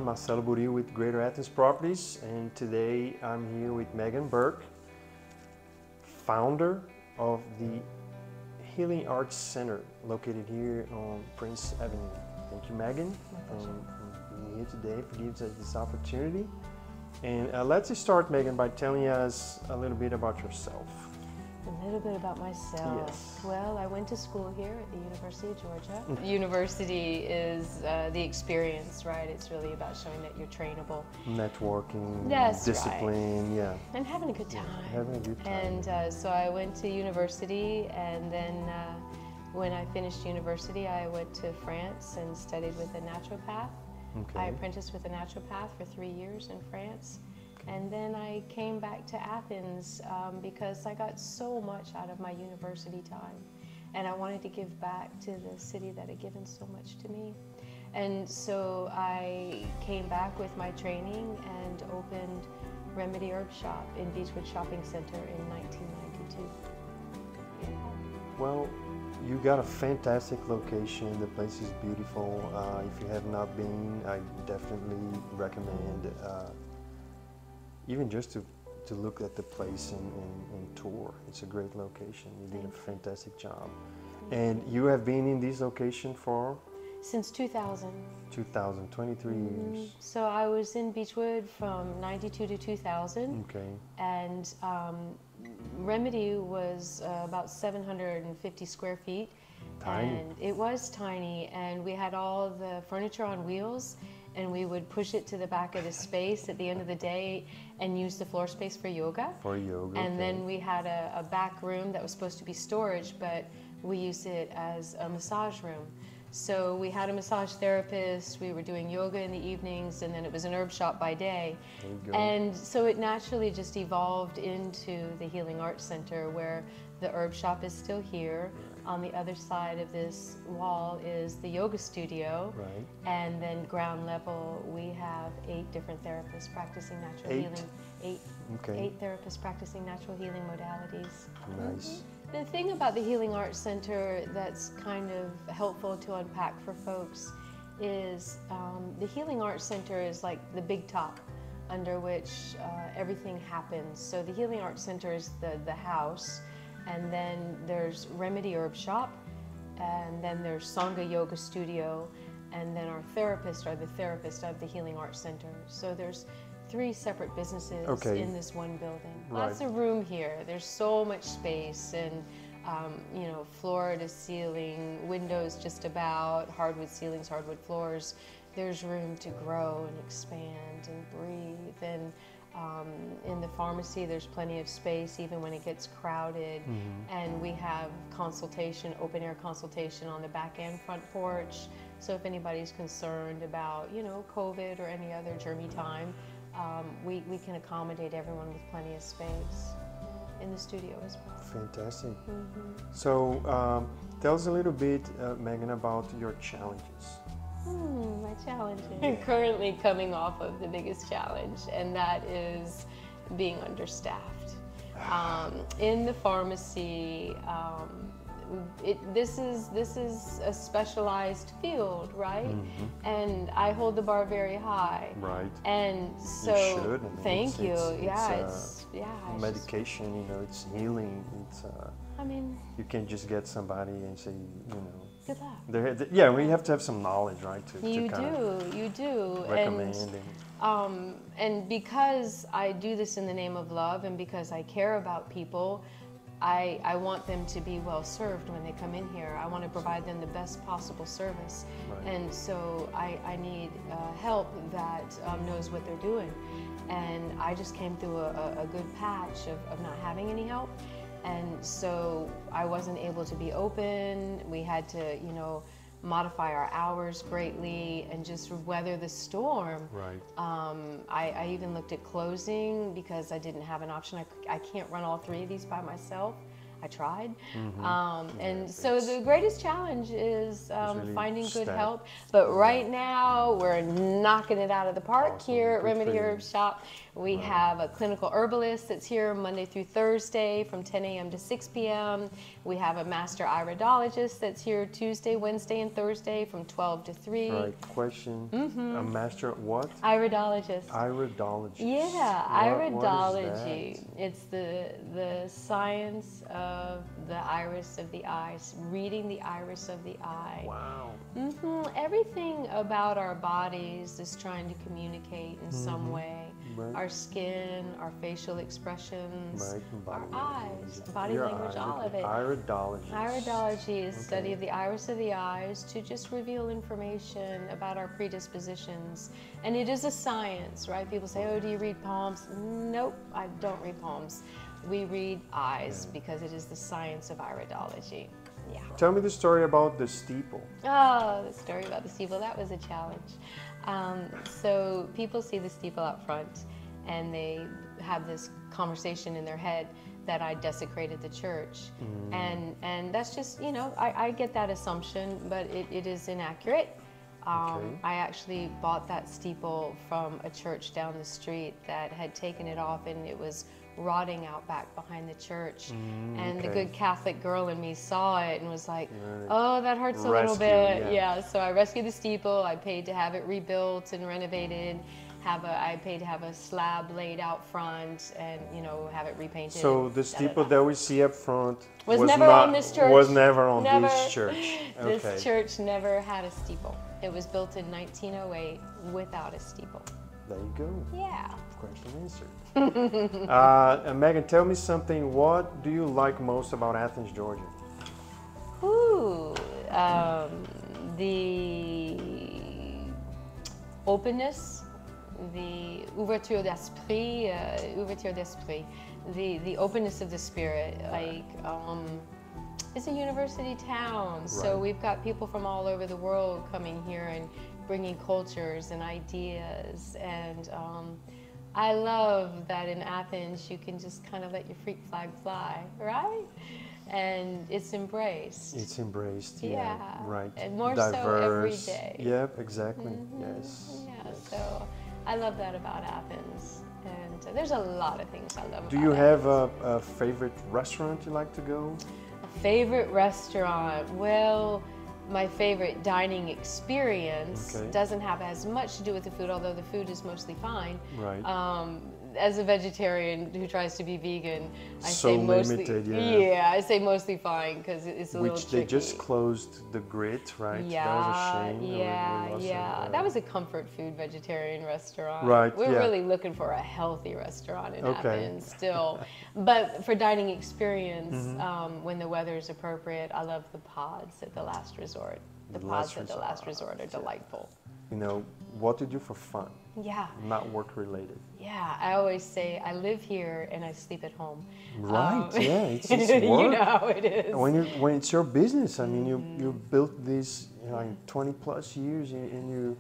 Marcelo Buril with Greater Athens Properties, and today I'm here with Meghan Burke, founder of the Healing Arts Center located here on Prince Avenue. Thank you, Meghan, for being here today, for giving us this opportunity. And let's start, Meghan, by telling us a little bit about yourself. A little bit about myself. Yes. Well, I went to school here at the University of Georgia. University is the experience, right? It's really about showing that you're trainable. Networking, That's discipline, right. yeah. And having a good time. Yeah, having a good time. And so I went to university, and then when I finished university, I went to France and studied with a naturopath. Okay. I apprenticed with a naturopath for 3 years in France. And then I came back to Athens because I got so much out of my university time. And I wanted to give back to the city that had given so much to me. And so I came back with my training and opened Remedy Herb Shop in Beechwood Shopping Center in 1992. Yeah. Well, you got a fantastic location. The place is beautiful. If you have not been, I definitely recommend even just to look at the place and tour. It's a great location. You did a fantastic job. And you have been in this location for? Since 2000. 2000, 23 years. So I was in Beechwood from 92 to 2000. Okay. And Remedy was about 750 square feet. Tiny. And it was tiny, and we had all the furniture on wheels, and we would push it to the back of the space at the end of the day and use the floor space for yoga. For yoga. And then we had a back room that was supposed to be storage, but we used it as a massage room. So we had a massage therapist, we were doing yoga in the evenings, and then it was an herb shop by day. There you go. And so it naturally just evolved into the Healing Arts Center, where the herb shop is still here. On the other side of this wall is the yoga studio. Right. And then ground level, we have 8 different therapists practicing natural healing. 8. Okay. 8 therapists practicing natural healing modalities. Nice. The thing about the Healing Arts Center that's kind of helpful to unpack for folks is the Healing Arts Center is like the big top under which everything happens. So the Healing Arts Center is the house, and then there's Remedy Herb Shop, and then there's Sangha Yoga Studio, and then our therapists are the therapists of the Healing Arts Center. So there's 3 separate businesses in this one building. Right. Lots of room here. There's so much space, and you know, floor to ceiling, windows just about, hardwood ceilings, hardwood floors. There's room to grow and expand and breathe. And in the pharmacy, there's plenty of space even when it gets crowded. And we have consultation, open air consultation on the back and front porch. So if anybody's concerned about, you know, COVID or any other germy time, we can accommodate everyone with plenty of space in the studio as well. Fantastic. So tell us a little bit, Meghan, about your challenges. My challenges. I'm currently coming off of the biggest challenge, and that is being understaffed. In the pharmacy, this is a specialized field, right? And I hold the bar very high. Right. And so, you should. I mean, thank you. It's medication. Just, you know, it's healing. It's. I mean, you can't just get somebody and say, you know. good luck. Yeah, we have to have some knowledge, right? You do. Recommend. And because I do this in the name of love, and because I care about people, I want them to be well served when they come in here. I want to provide them the best possible service. Right. And so I need help that knows what they're doing. And I just came through a good patch of not having any help. And so I wasn't able to be open. We had to, you know, modify our hours greatly and just weather the storm. Right. I even looked at closing because I didn't have an option. I can't run all 3 of these by myself. I tried. Mm-hmm. And so the greatest challenge is really finding good stacked. help. But right now, we're knocking it out of the park Awesome. here at Good for Remedy you. Herb Shop. We have a clinical herbalist that's here Monday through Thursday from 10 a.m. to 6 p.m. We have a master iridologist that's here Tuesday, Wednesday, and Thursday from 12 to 3. All right, question. A master what? Iridologist. Iridologist. Yeah, iridology. What is that? It's the science of the iris of the eyes, reading the iris of the eye. Wow. Everything about our bodies is trying to communicate in some way. Right. Our skin, our facial expressions, Right, and our body eyes, language. body language, all of it. Iridologist. Iridology is study of the iris of the eyes to just reveal information about our predispositions. And it is a science, right? People say, oh, do you read palms? Nope, I don't read palms. We read eyes because it is the science of iridology. Yeah. Tell me the story about the steeple. Oh, the story about the steeple, that was a challenge. So people see the steeple out front and they have this conversation in their head that I desecrated the church. And that's just, you know, I get that assumption, but it is inaccurate. I actually bought that steeple from a church down the street that had taken it off and it was rotting out back behind the church. And the good Catholic girl in me saw it and was like, oh, that hurts a little bit. Yeah, so I rescued the steeple. I paid to have it rebuilt and renovated. I paid to have a slab laid out front and, you know, have it repainted. So the steeple that we see up front was never on this church. Was never on this church. This church never had a steeple. It was built in 1908 without a steeple. There you go. Yeah. Question answered. Meghan, tell me something. What do you like most about Athens, Georgia? Ooh, the openness, the ouverture d'esprit, the openness of the spirit. Like, it's a university town, so we've got people from all over the world coming here and bringing cultures and ideas, and I love that in Athens you can just kind of let your freak flag fly, right? And it's embraced. It's embraced, right. And more diverse. So every day. Yep, exactly, yes. Yeah, so I love that about Athens. And there's a lot of things I love about Athens. Do you have a favorite restaurant you like to go? A favorite restaurant? Well, my favorite dining experience doesn't have as much to do with the food, although the food is mostly fine. Right. As a vegetarian who tries to be vegan, I so say mostly limited, I say mostly fine because it's a little tricky. Which they just closed the Grit, right? Yeah, that was a shame. Yeah. That was a comfort food vegetarian restaurant. Right. We're really looking for a healthy restaurant in Athens still. But for dining experience, when the weather is appropriate, I love the pods at the Last Resort. The pods at the Last Resort are delightful. You know, what to do for fun. Yeah. Not work related. Yeah, I always say I live here and I sleep at home. Right, it's work. You know how it is. When it's your business, I mean, you built this, you know, in 20 plus years, and you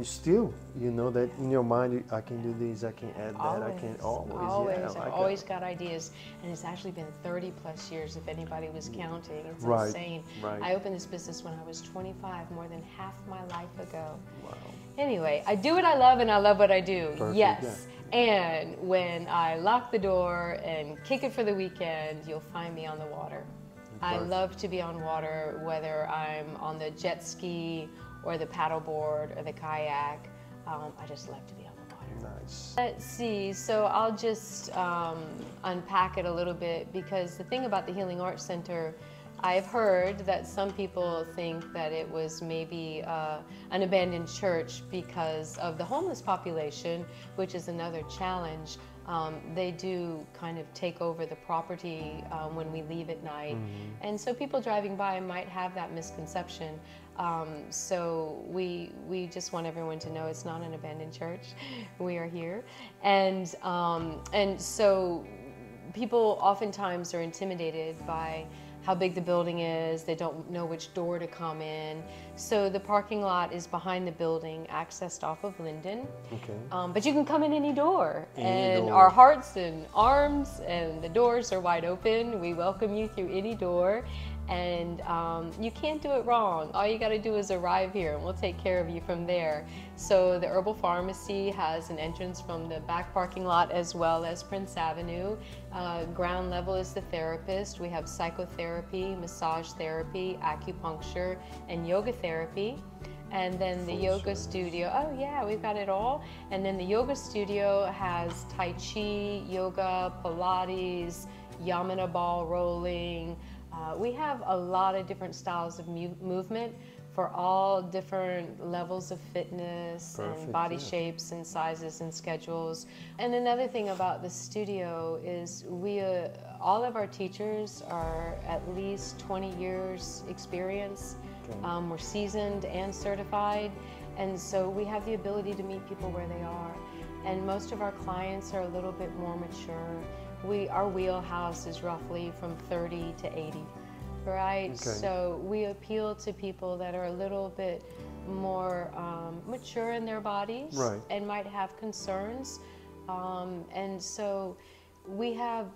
still, you know that in your mind, I can do this, I can add that, I can always. Yeah, I've always got ideas, and it's actually been 30 plus years if anybody was counting. It's insane. Right. I opened this business when I was 25, more than half my life ago. Wow. Anyway, I do what I love and I love what I do. Perfect, yes. And when I lock the door and kick it for the weekend, you'll find me on the water. I love to be on water, whether I'm on the jet ski or the paddleboard or the kayak. I just love to be on the water. Nice. Let's see, so I'll just unpack it a little bit, because the thing about the Healing Arts Center, I've heard that some people think that it was maybe an abandoned church because of the homeless population, which is another challenge. They do kind of take over the property when we leave at night. And so people driving by might have that misconception. So we just want everyone to know it's not an abandoned church. We are here. And so people oftentimes are intimidated by how big the building is. They don't know which door to come in. So the parking lot is behind the building, accessed off of Linden. Okay. But you can come in any door. Any And door. our hearts and arms and the doors are wide open. We welcome you through any door. And you can't do it wrong. All you got to do is arrive here and we'll take care of you from there. So the Herbal Pharmacy has an entrance from the back parking lot as well as Prince Avenue. Ground level is the therapist. We have psychotherapy, massage therapy, acupuncture, and yoga therapy. And then the yoga studio, oh yeah, we've got it all. And then the yoga studio has Tai Chi, yoga, Pilates, Yamuna ball rolling. We have a lot of different styles of movement for all different levels of fitness and body shapes and sizes and schedules. And another thing about the studio is all of our teachers are at least 20 years experience. Okay. We're seasoned and certified, and so we have the ability to meet people where they are. And most of our clients are a little bit more mature. Our wheelhouse is roughly from 30 to 80, right? Okay. So we appeal to people that are a little bit more mature in their bodies, right, and might have concerns. And so we have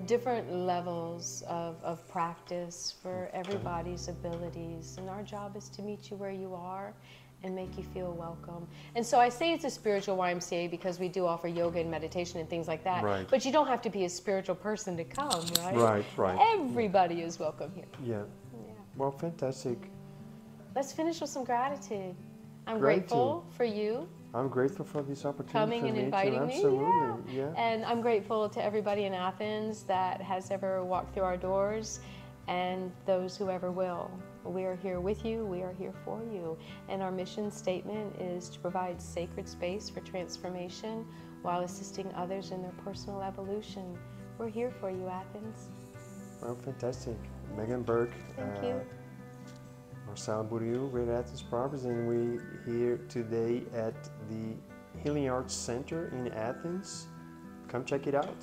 different levels of practice for everybody's abilities. And our job is to meet you where you are and make you feel welcome. And so I say it's a spiritual YMCA because we do offer yoga and meditation and things like that. Right. But you don't have to be a spiritual person to come, right? Right, right. Everybody is welcome here. Yeah. Well, fantastic. Let's finish with some gratitude. I'm grateful for you. I'm grateful for this opportunity. Coming and inviting me. Absolutely, yeah. And I'm grateful to everybody in Athens that has ever walked through our doors and those who ever will. We are here with you, we are here for you. And our mission statement is to provide sacred space for transformation while assisting others in their personal evolution. We're here for you, Athens. Well, fantastic. Meghan Burke. Thank you. Marcel Bourriou, we're at Athens Properties, and we're here today at the Healing Arts Center in Athens. Come check it out.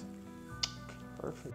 Perfect.